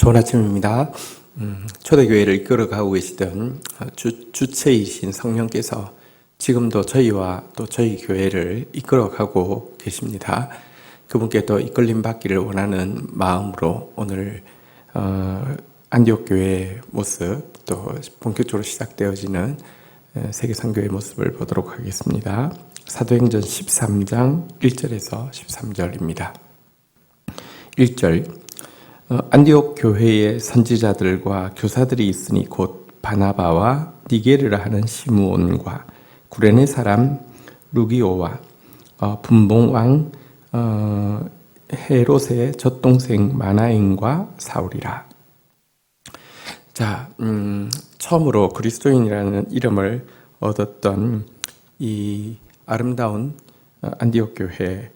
좋은 아침입니다. 초대교회를 이끌어가고 계시던 주체이신 성령께서 지금도 저희와 또 저희 교회를 이끌어가고 계십니다. 그분께 또 이끌림 받기를 원하는 마음으로 오늘 안디옥 교회의 모습, 또 본격적으로 시작되어지는 세계선교의 모습을 보도록 하겠습니다. 사도행전 13장 1절에서 13절입니다. 1절 안디옥 교회의 선지자들과 교사들이 있으니 곧 바나바와 니게르라 하는 시므온과 구레네 사람 루기오와 분봉왕 헤롯의 젖동생 마나엔과 사울이라. 자, 처음으로 그리스도인이라는 이름을 얻었던 이 아름다운 안디옥 교회,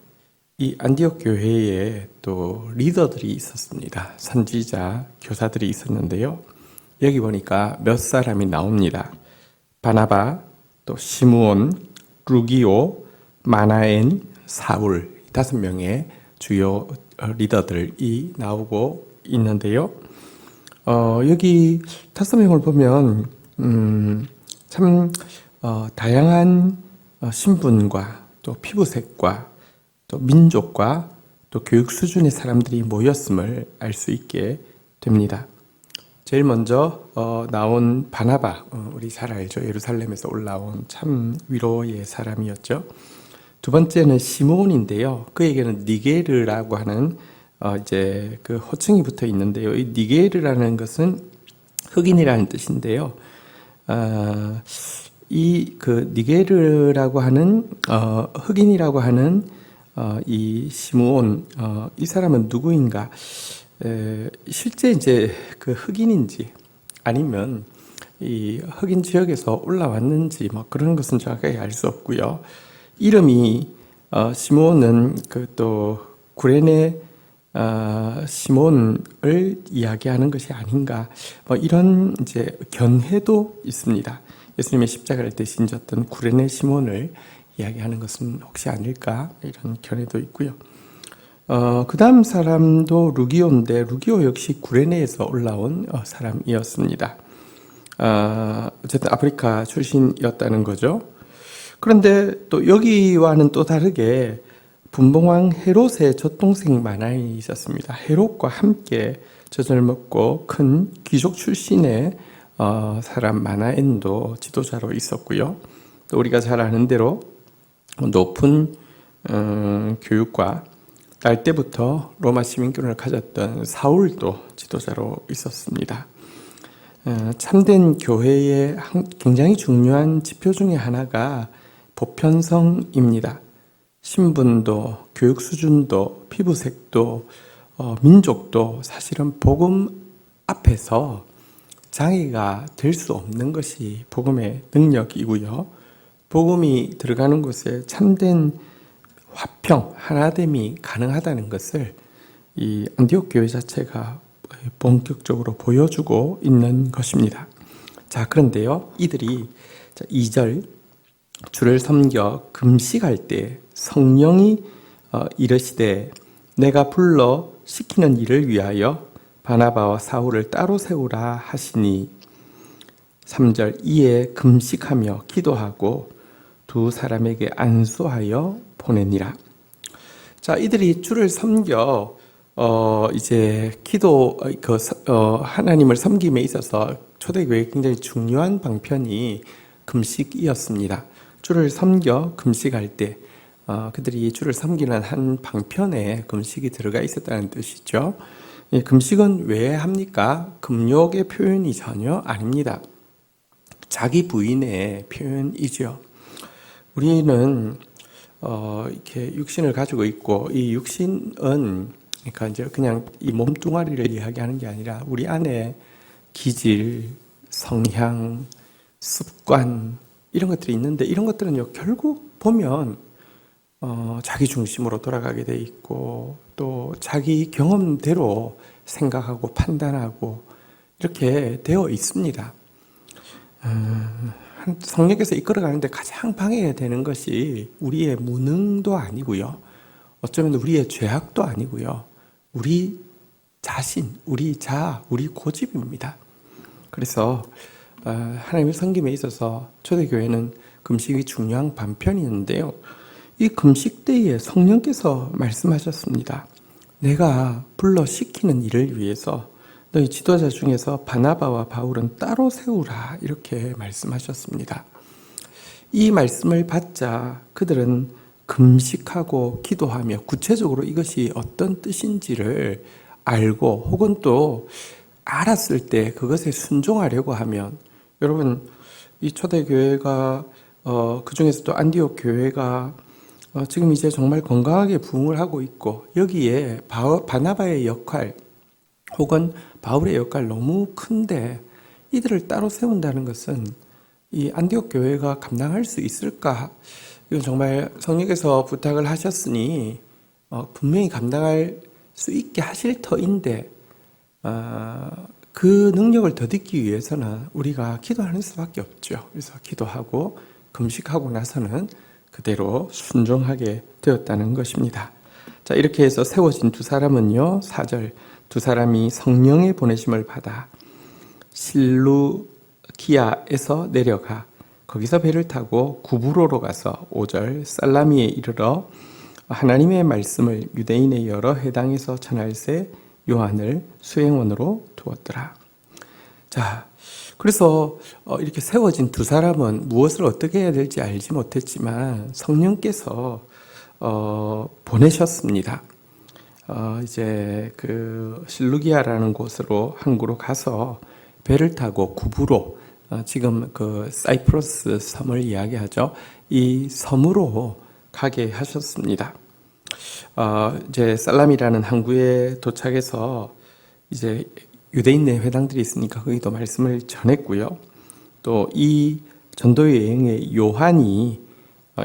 이 안디옥 교회에 또 리더들이 있었습니다. 선지자, 교사들이 있었는데요. 여기 보니까 몇 사람이 나옵니다. 바나바, 또 시므온, 루기오, 마나엔, 사울, 5명의 주요 리더들이 나오고 있는데요. 여기 5명을 보면 참 다양한 신분과 또 피부색과 또 민족과 또 교육 수준의 사람들이 모였음을 알 수 있게 됩니다. 제일 먼저 나온 바나바, 우리 잘 알죠. 예루살렘에서 올라온 참 위로의 사람이었죠. 두 번째는 시므온인데요. 그에게는 니게르라고 하는 이제 그 호칭이 붙어 있는데요. 이 니게르라는 것은 흑인이라는 뜻인데요. 이 그 니게르라고 하는 흑인이라고 하는 이 시므온, 이 사람은 누구인가? 실제 이제 그 흑인인지 아니면 이 흑인 지역에서 올라왔는지 뭐 그런 것은 정확하게 알 수 없고요. 이름이 시므온은 그 또 구레네 시몬을 이야기하는 것이 아닌가? 뭐 이런 이제 견해도 있습니다. 예수님의 십자가를 대신 졌던 구레네 시몬을 이야기하는 것은 혹시 아닐까? 이런 견해도 있고요. 그 다음 사람도 루기오인데, 루기오 역시 구레네에서 올라온 사람이었습니다. 어쨌든 아프리카 출신이었다는 거죠. 그런데 또 여기와는 또 다르게 분봉왕 헤롯의 젖동생 마나엔이 있었습니다. 헤롯과 함께 젖을 먹고 큰 귀족 출신의 사람 마나엔도 지도자로 있었고요. 또 우리가 잘 아는 대로 높은 교육과 날 때부터 로마 시민권을 가졌던 사울도 지도자로 있었습니다. 참된 교회의 굉장히 중요한 지표 중에 하나가 보편성입니다. 신분도, 교육 수준도, 피부색도, 민족도 사실은 복음 앞에서 장애가 될 수 없는 것이 복음의 능력이고요. 복음이 들어가는 곳에 참된 화평, 하나됨이 가능하다는 것을 이 안디옥 교회 자체가 본격적으로 보여주고 있는 것입니다. 자, 그런데요, 이들이 2절 주를 섬겨 금식할 때 성령이 이르시되 내가 불러 시키는 일을 위하여 바나바와 사울을 따로 세우라 하시니 3절 이에 금식하며 기도하고 두 사람에게 안수하여 보내니라. 자, 이들이 주를 섬겨 이제 기도 하나님을 섬김에 있어서 초대교회의 굉장히 중요한 방편이 금식이었습니다. 주를 섬겨 금식할 때 그들이 주를 섬기는 한 방편에 금식이 들어가 있었다는 뜻이죠. 이 금식은 왜 합니까? 금욕의 표현이 전혀 아닙니다. 자기 부인의 표현이죠. 우리는 이렇게 육신을 가지고 있고 이 육신은 그러니까 이제 그냥 이 몸뚱아리를 이야기하는 게 아니라 우리 안에 기질, 성향, 습관 이런 것들이 있는데 이런 것들은요 결국 보면 자기 중심으로 돌아가게 돼 있고 또 자기 경험대로 생각하고 판단하고 이렇게 되어 있습니다. 성령께서 이끌어가는데 가장 방해되는 것이 우리의 무능도 아니고요. 어쩌면 우리의 죄악도 아니고요. 우리 자신, 우리 자아, 우리 고집입니다. 그래서 하나님의 섬김에 있어서 초대교회는 금식이 중요한 반편이었는데요. 이 금식 때에 성령께서 말씀하셨습니다. 내가 불러 시키는 일을 위해서 너희 지도자 중에서 바나바와 바울은 따로 세우라, 이렇게 말씀하셨습니다. 이 말씀을 받자 그들은 금식하고 기도하며 구체적으로 이것이 어떤 뜻인지를 알고, 혹은 또 알았을 때 그것에 순종하려고 하면, 여러분, 이 초대교회가 그 중에서도 안디옥 교회가 지금 이제 정말 건강하게 부흥을 하고 있고, 여기에 바나바의 역할 혹은 바울의 역할 너무 큰데 이들을 따로 세운다는 것은 이 안디옥 교회가 감당할 수 있을까? 이건 정말 성령께서 부탁을 하셨으니 분명히 감당할 수 있게 하실 터인데, 그 능력을 더듬기 위해서는 우리가 기도하는 수밖에 없죠. 그래서 기도하고 금식하고 나서는 그대로 순종하게 되었다는 것입니다. 자, 이렇게 해서 세워진 두 사람은요, 4절, 두 사람이 성령의 보내심을 받아 실루키아에서 내려가 거기서 배를 타고 구브로로 가서 5절 살라미에 이르러 하나님의 말씀을 유대인의 여러 회당에서 전할새 요한을 수행원으로 두었더라. 자, 그래서 이렇게 세워진 두 사람은 무엇을 어떻게 해야 될지 알지 못했지만 성령께서 보내셨습니다. 이제 그 실루기아라는 곳으로 항구로 가서 배를 타고 구브로, 지금 그 사이프러스 섬을 이야기하죠. 이 섬으로 가게 하셨습니다. 이제 살람이라는 항구에 도착해서 이제 유대인 내 회당들이 있으니까 거기도 말씀을 전했고요. 또 이 전도 여행의 요한이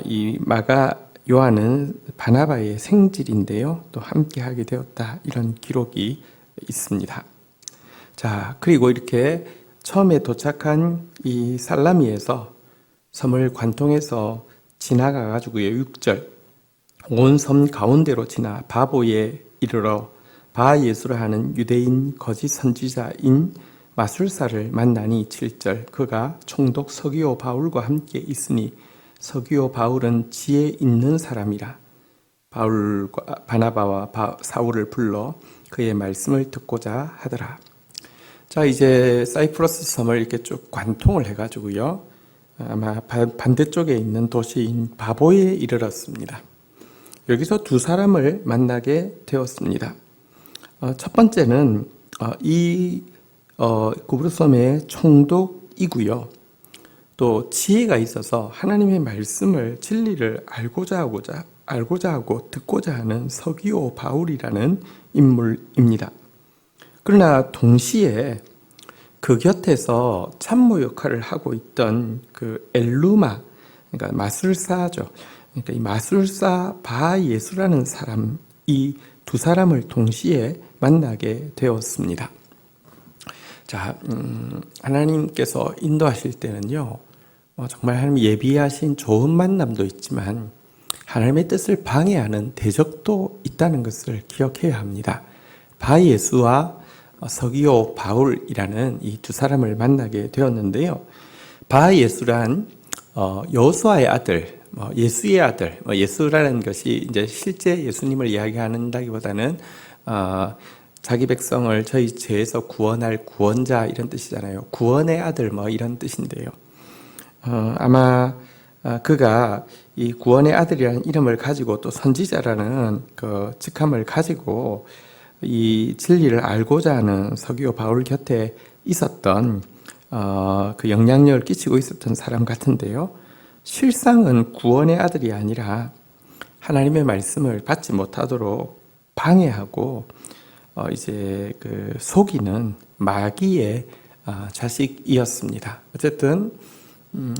이 마가 요한은 바나바의 생질인데요. 또 함께 하게 되었다, 이런 기록이 있습니다. 자, 그리고 이렇게 처음에 도착한 이 살라미에서 섬을 관통해서 지나가 가지고요. 6절 온 섬 가운데로 지나 바보에 이르러 바예수라 하는 유대인 거짓 선지자인 마술사를 만나니 7절 그가 총독 서기오 바울과 함께 있으니 서기오 바울은 지혜 있는 사람이라 바울과 바나바와 사울을 불러 그의 말씀을 듣고자 하더라. 자, 이제 사이프러스 섬을 이렇게 쭉 관통을 해가지고요, 아마 반대쪽에 있는 도시인 바보에 이르렀습니다. 여기서 두 사람을 만나게 되었습니다. 첫 번째는 이 구브로섬의 총독이고요. 또 지혜가 있어서 하나님의 말씀을, 진리를 알고자 하고 듣고자 하는 서기오 바울이라는 인물입니다. 그러나 동시에 그 곁에서 참모 역할을 하고 있던 그 엘루마, 그러니까 마술사죠. 그러니까 이 마술사 바예수라는 사람, 이 두 사람을 동시에 만나게 되었습니다. 자, 하나님께서 인도하실 때는요, 정말 하나님 예비하신 좋은 만남도 있지만 하나님의 뜻을 방해하는 대적도 있다는 것을 기억해야 합니다. 바예수와 서기오 바울이라는 이 두 사람을 만나게 되었는데요. 바예수란 여호수아의 아들, 예수의 아들, 예수라는 것이 이제 실제 예수님을 이야기한다기보다는 자기 백성을 저희 죄에서 구원할 구원자, 이런 뜻이잖아요. 구원의 아들 이런 뜻인데요. 아마 그가 이 구원의 아들이라는 이름을 가지고 또 선지자라는 그 직함을 가지고 이 진리를 알고자 하는 서기오 바울 곁에 있었던 그 영향력을 끼치고 있었던 사람 같은데요. 실상은 구원의 아들이 아니라 하나님의 말씀을 받지 못하도록 방해하고 이제 그 속이는 마귀의 자식이었습니다. 어쨌든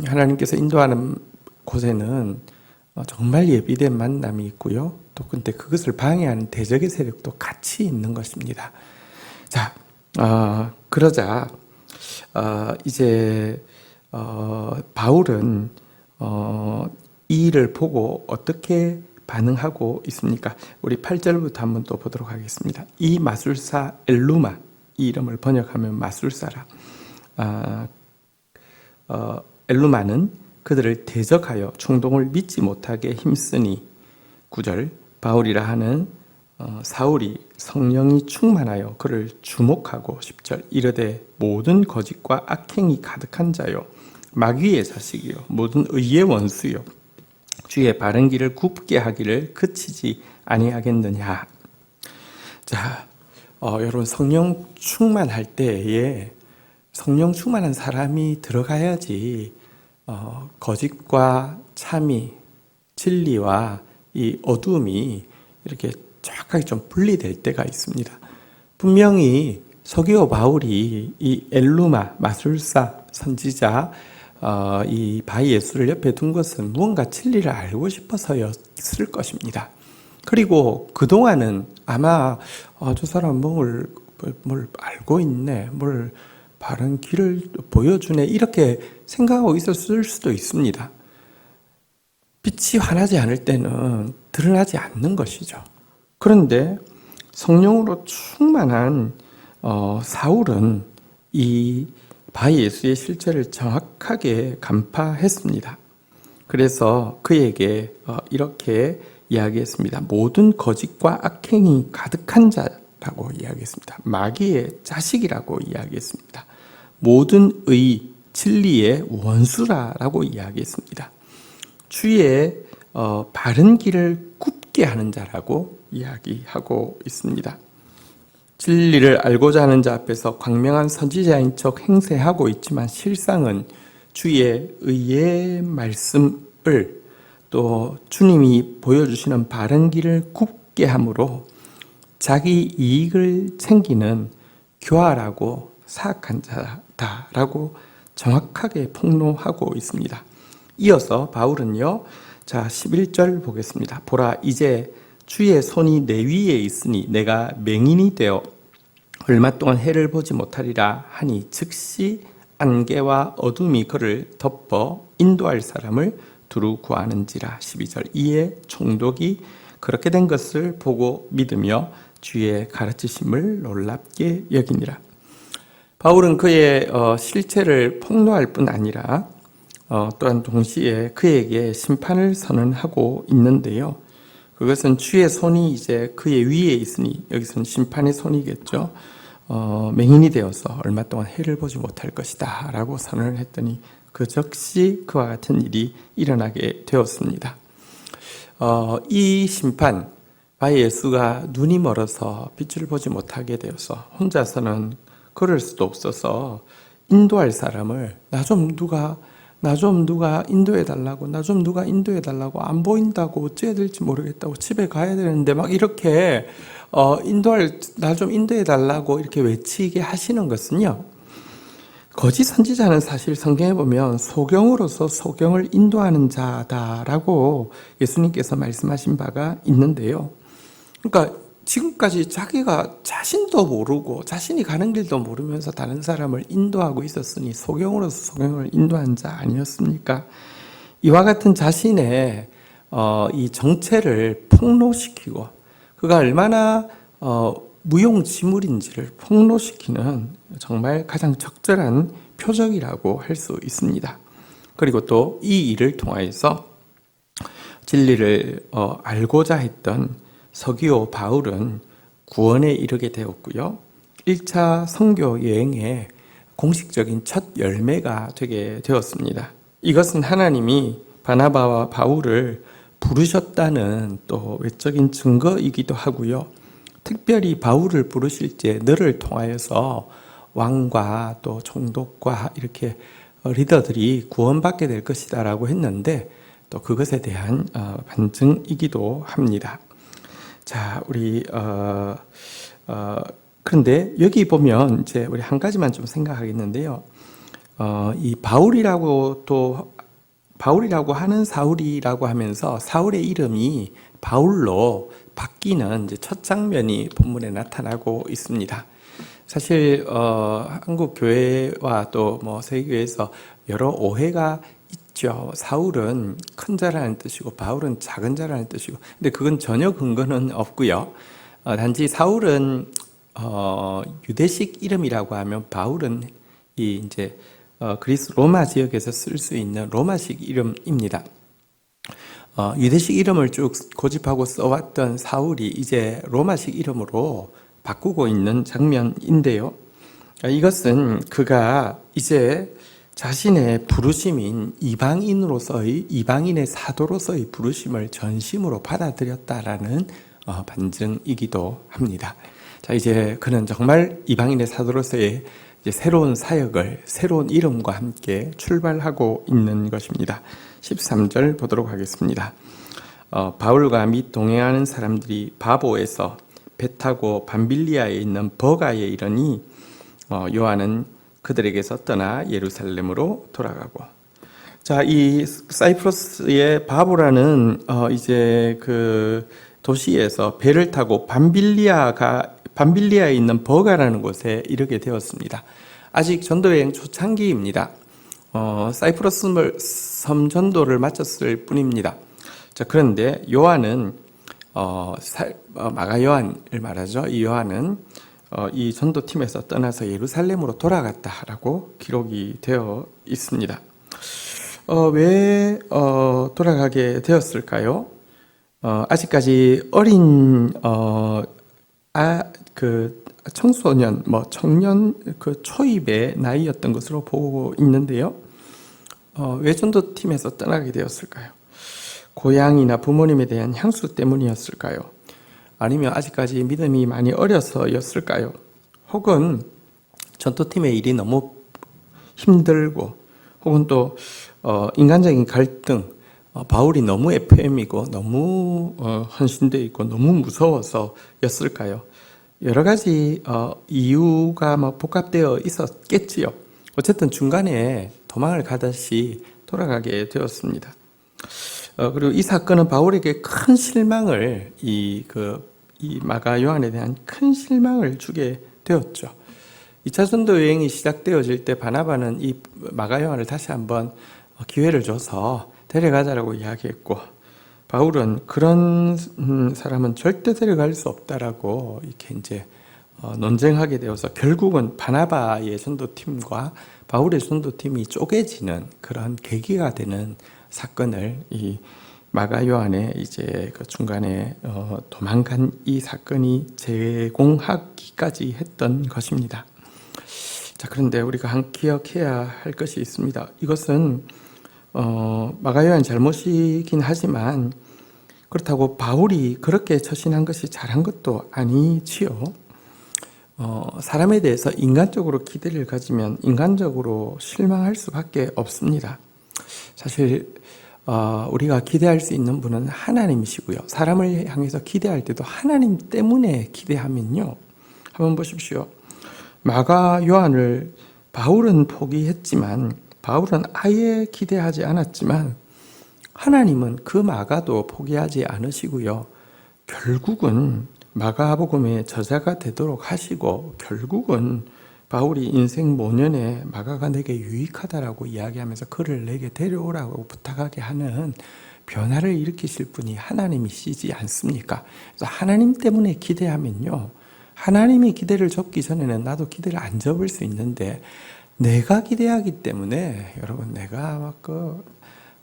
하나님께서 인도하는 곳에는 정말 예비된 만남이 있고요. 또 근데 그것을 방해하는 대적의 세력도 같이 있는 것입니다. 자, 그러자 이제 바울은 이 일을 보고 어떻게 반응하고 있습니까? 우리 8절부터 한번 또 보도록 하겠습니다. 이 마술사 엘루마, 이 이름을 번역하면 마술사라. 엘루마는 그들을 대적하여 충동을 믿지 못하게 힘쓰니 9절 바울이라 하는 사울이 성령이 충만하여 그를 주목하고 10절 이르되 모든 거짓과 악행이 가득한 자요 마귀의 자식이요 모든 의의 원수요 주의 바른 길을 굽게 하기를 그치지 아니하겠느냐. 자, 여러분 성령 충만할 때에 성령 충만한 사람이 들어가야지 거짓과 참이 진리와 이 어둠이 이렇게 정확하게 좀 분리될 때가 있습니다. 분명히 서기오 바울이 이 엘루마 마술사 선지자 이 바위 예수를 옆에 둔 것은 무언가 진리를 알고 싶어서였을 것입니다. 그리고 그동안은 아마 저 사람 뭘 알고 있네, 뭘 바른 길을 보여주네 이렇게 생각하고 있었을 수도 있습니다. 빛이 환하지 않을 때는 드러나지 않는 것이죠. 그런데 성령으로 충만한 사울은 이 바위 예수의 실체를 정확하게 간파했습니다. 그래서 그에게 이렇게 이야기했습니다. 모든 거짓과 악행이 가득한 자라고 이야기했습니다. 마귀의 자식이라고 이야기했습니다. 모든 의, 진리의 원수라고 이야기했습니다. 주의 바른 길을 굽게 하는 자라고 이야기하고 있습니다. 진리를 알고자 하는 자 앞에서 광명한 선지자인 척 행세하고 있지만 실상은 주의 의의 말씀을 또 주님이 보여주시는 바른 길을 굽게 함으로 자기 이익을 챙기는 교활하고 사악한 자다라고 정확하게 폭로하고 있습니다. 이어서 바울은요, 자 11절 보겠습니다. 보라 이제 주의 손이 내 위에 있으니 내가 맹인이 되어 얼마 동안 해를 보지 못하리라 하니 즉시 안개와 어둠이 그를 덮어 인도할 사람을 두루 구하는지라. 12절 이에 총독이 그렇게 된 것을 보고 믿으며 주의 가르치심을 놀랍게 여기니라. 바울은 그의 실체를 폭로할 뿐 아니라 또한 동시에 그에게 심판을 선언하고 있는데요. 그것은 주의 손이 이제 그의 위에 있으니 여기서는 심판의 손이겠죠. 맹인이 되어서 얼마 동안 해를 보지 못할 것이다 라고 선언을 했더니 그 즉시 그와 같은 일이 일어나게 되었습니다. 이 심판, 바위 예수가 눈이 멀어서 빛을 보지 못하게 되어서 혼자서는 걸을 수도 없어서 인도할 사람을 나 좀 누가 인도해달라고, 나 좀 누가 인도해달라고, 안 보인다고, 어찌해야 될지 모르겠다고, 집에 가야 되는데 막 이렇게 나 좀 인도해달라고 이렇게 외치게 하시는 것은요, 거짓 선지자는 사실 성경에 보면 소경으로서 소경을 인도하는 자다라고 예수님께서 말씀하신 바가 있는데요. 그러니까 지금까지 자기가 자신도 모르고 자신이 가는 길도 모르면서 다른 사람을 인도하고 있었으니 소경으로서 소경을 인도한 자 아니었습니까? 이와 같은 자신의 이 정체를 폭로시키고 그가 얼마나 무용지물인지를 폭로시키는 정말 가장 적절한 표적이라고 할 수 있습니다. 그리고 또 이 일을 통하여서 진리를 알고자 했던 서기오 바울은 구원에 이르게 되었고요. 1차 선교 여행의 공식적인 첫 열매가 되게 되었습니다. 이것은 하나님이 바나바와 바울을 부르셨다는 또 외적인 증거이기도 하고요. 특별히 바울을 부르실 때 너를 통하여서 왕과 또 총독과 이렇게 리더들이 구원받게 될 것이다라고 했는데 또 그것에 대한 반증이기도 합니다. 자, 우리 그런데 여기 보면 이제 우리 한 가지만 좀 생각하겠는데요. 이 바울이라고 하는 사울이라고 하면서 사울의 이름이 바울로 바뀌는 이제 첫 장면이 본문에 나타나고 있습니다. 사실 한국 교회와 또 뭐 세계교회에서 여러 오해가 있죠. 사울은 큰 자라는 뜻이고 바울은 작은 자라는 뜻이고, 근데 그건 전혀 근거는 없고요. 단지 사울은 유대식 이름이라고 하면 바울은 이 이제 그리스 로마 지역에서 쓸 수 있는 로마식 이름입니다. 유대식 이름을 쭉 고집하고 써왔던 사울이 이제 로마식 이름으로 바꾸고 있는 장면인데요. 이것은 그가 이제 자신의 부르심인 이방인의 사도로서의 부르심을 전심으로 받아들였다라는 반증이기도 합니다. 자, 이제 그는 정말 이방인의 사도로서의 이제 새로운 사역을 새로운 이름과 함께 출발하고 있는 것입니다. 13절 보도록 하겠습니다. 바울과 및 동행하는 사람들이 바보에서 배 타고 밤빌리아에 있는 버가에 이르니 요한은 그들에게서 떠나 예루살렘으로 돌아가고. 자, 이 사이프러스의 바보라는 이제 그 도시에서 배를 타고 밤빌리아에 있는 버가라는 곳에 이르게 되었습니다. 아직 전도여행 초창기입니다. 사이프러스 섬 전도를 마쳤을 뿐입니다. 자, 그런데 요한은 마가 요한을 말하죠. 이 요한은 이 전도팀에서 떠나서 예루살렘으로 돌아갔다라고 기록이 되어 있습니다. 왜 돌아가게 되었을까요? 아직까지 어린 청소년, 청년 그 초입의 나이였던 것으로 보고 있는데요. 왜 전도팀에서 떠나게 되었을까요? 고향이나 부모님에 대한 향수 때문이었을까요? 아니면 아직까지 믿음이 많이 어려서였을까요? 혹은 전도팀의 일이 너무 힘들고, 혹은 또 인간적인 갈등, 바울이 너무 FM이고 너무 헌신되어 있고 너무 무서워서였을까요? 여러 가지 이유가 복합되어 있었겠지요. 어쨌든 중간에 도망을 가듯이 돌아가게 되었습니다. 그리고 이 사건은 바울에게 큰 실망을 이 마가 요한에 대한 큰 실망을 주게 되었죠. 2차 전도 여행이 시작되어질 때 바나바는 이 마가 요한을 다시 한번 기회를 줘서 데려가자라고 이야기했고, 바울은 그런 사람은 절대 데려갈 수 없다라고 이렇게 이제 논쟁하게 되어서 결국은 바나바의 전도팀과 바울의 전도팀이 쪼개지는 그런 계기가 되는 사건을 이 마가 요한의 이제 그 중간에 도망간 이 사건이 제공하기까지 했던 것입니다. 자, 그런데 우리가 기억해야 할 것이 있습니다. 이것은 마가 요한 잘못이긴 하지만 그렇다고 바울이 그렇게 처신한 것이 잘한 것도 아니지요. 사람에 대해서 인간적으로 기대를 가지면 인간적으로 실망할 수밖에 없습니다. 사실 우리가 기대할 수 있는 분은 하나님이시고요. 사람을 향해서 기대할 때도 하나님 때문에 기대하면요. 한번 보십시오. 마가 요한을 바울은 포기했지만, 바울은 아예 기대하지 않았지만 하나님은 그 마가도 포기하지 않으시고요. 결국은 마가복음의 저자가 되도록 하시고, 결국은 바울이 인생 모년에 마가가 내게 유익하다라고 이야기하면서 그를 내게 데려오라고 부탁하게 하는 변화를 일으키실 분이 하나님이시지 않습니까? 그래서 하나님 때문에 기대하면요, 하나님이 기대를 접기 전에는 나도 기대를 안 접을 수 있는데, 내가 기대하기 때문에 여러분, 내가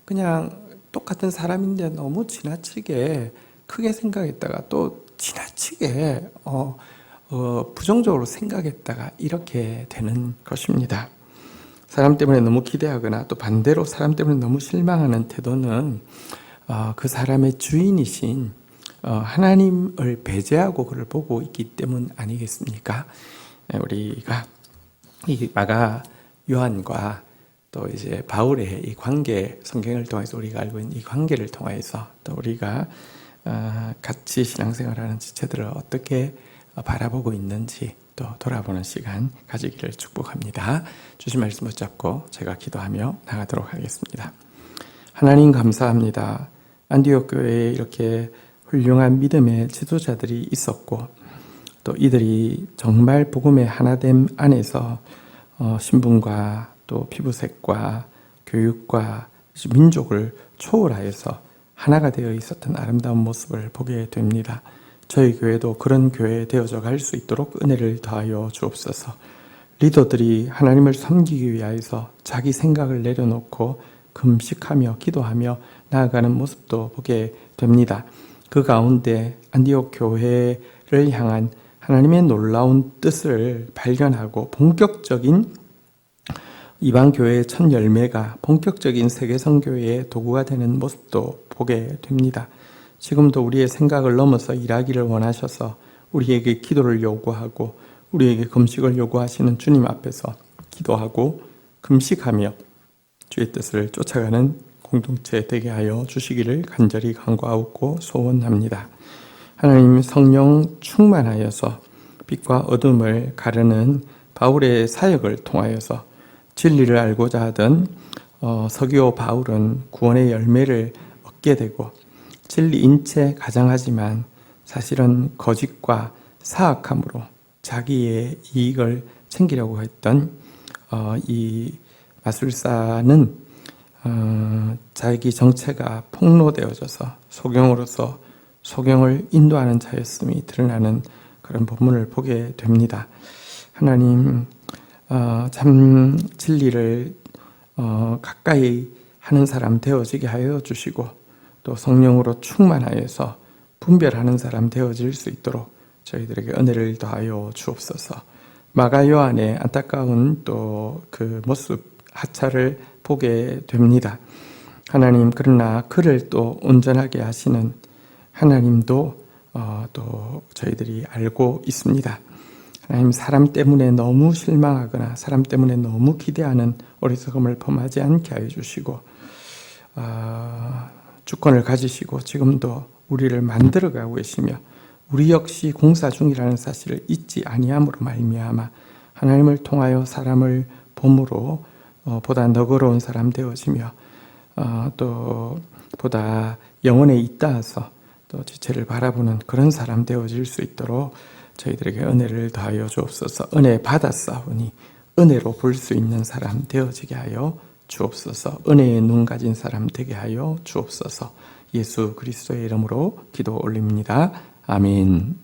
그냥 똑같은 사람인데 너무 지나치게 크게 생각했다가 또 지나치게 부정적으로 생각했다가 이렇게 되는 것입니다. 사람 때문에 너무 기대하거나 또 반대로 사람 때문에 너무 실망하는 태도는 그 사람의 주인이신 하나님을 배제하고 그를 보고 있기 때문 아니겠습니까? 우리가 이 마가 요한과 또 이제 바울의 이 관계, 성경을 통해서 우리가 알고 있는 이 관계를 통해서 또 우리가 같이 신앙생활하는 지체들을 어떻게 바라보고 있는지 또 돌아보는 시간 가지기를 축복합니다. 주신 말씀 붙잡고 제가 기도하며 나가도록 하겠습니다. 하나님 감사합니다. 안디옥 교회에 이렇게 훌륭한 믿음의 지도자들이 있었고, 또 이들이 정말 복음의 하나됨 안에서 신분과 또 피부색과 교육과 민족을 초월하여서 하나가 되어 있었던 아름다운 모습을 보게 됩니다. 저희 교회도 그런 교회 되어져 갈 수 있도록 은혜를 더하여 주옵소서. 리더들이 하나님을 섬기기 위하여서 자기 생각을 내려놓고 금식하며 기도하며 나아가는 모습도 보게 됩니다. 그 가운데 안디옥 교회를 향한 하나님의 놀라운 뜻을 발견하고 본격적인 이방 교회의 첫 열매가 본격적인 세계 선교회의 도구가 되는 모습도 보게 됩니다. 지금도 우리의 생각을 넘어서 일하기를 원하셔서 우리에게 기도를 요구하고 우리에게 금식을 요구하시는 주님 앞에서 기도하고 금식하며 주의 뜻을 쫓아가는 공동체 되게 하여 주시기를 간절히 간구하고 소원합니다. 하나님 성령 충만하여서 빛과 어둠을 가르는 바울의 사역을 통하여서 진리를 알고자 하던 서기오 바울은 구원의 열매를 얻게 되고 진리인 채 가장하지만 사실은 거짓과 사악함으로 자기의 이익을 챙기려고 했던 이 마술사는 자기 정체가 폭로되어져서 소경으로서 소경을 인도하는 자였음이 드러나는 그런 본문을 보게 됩니다. 하나님 참 진리를 가까이 하는 사람 되어지게 하여 주시고 또 성령으로 충만하여서 분별하는 사람 되어질 수 있도록 저희들에게 은혜를 더하여 주옵소서. 마가 요한의 안타까운 또 그 모습 하차를 보게 됩니다. 하나님 그러나 그를 또 온전하게 하시는 하나님도 또 저희들이 알고 있습니다. 하나님 사람 때문에 너무 실망하거나 사람 때문에 너무 기대하는 어리석음을 범하지 않게 하여 주시고 주권을 가지시고 지금도 우리를 만들어가고 계시며 우리 역시 공사 중이라는 사실을 잊지 아니함으로 말미암아 하나님을 통하여 사람을 봄으로 보다 너그러운 사람 되어지며 또 보다 영혼에 잇따라서 또 지체를 바라보는 그런 사람 되어질 수 있도록 저희들에게 은혜를 더하여 주옵소서. 은혜 받았사오니 은혜로 볼 수 있는 사람 되어지게 하여 주옵소서. 은혜의 눈 가진 사람 되게 하여 주옵소서. 예수 그리스도의 이름으로 기도 올립니다. 아멘.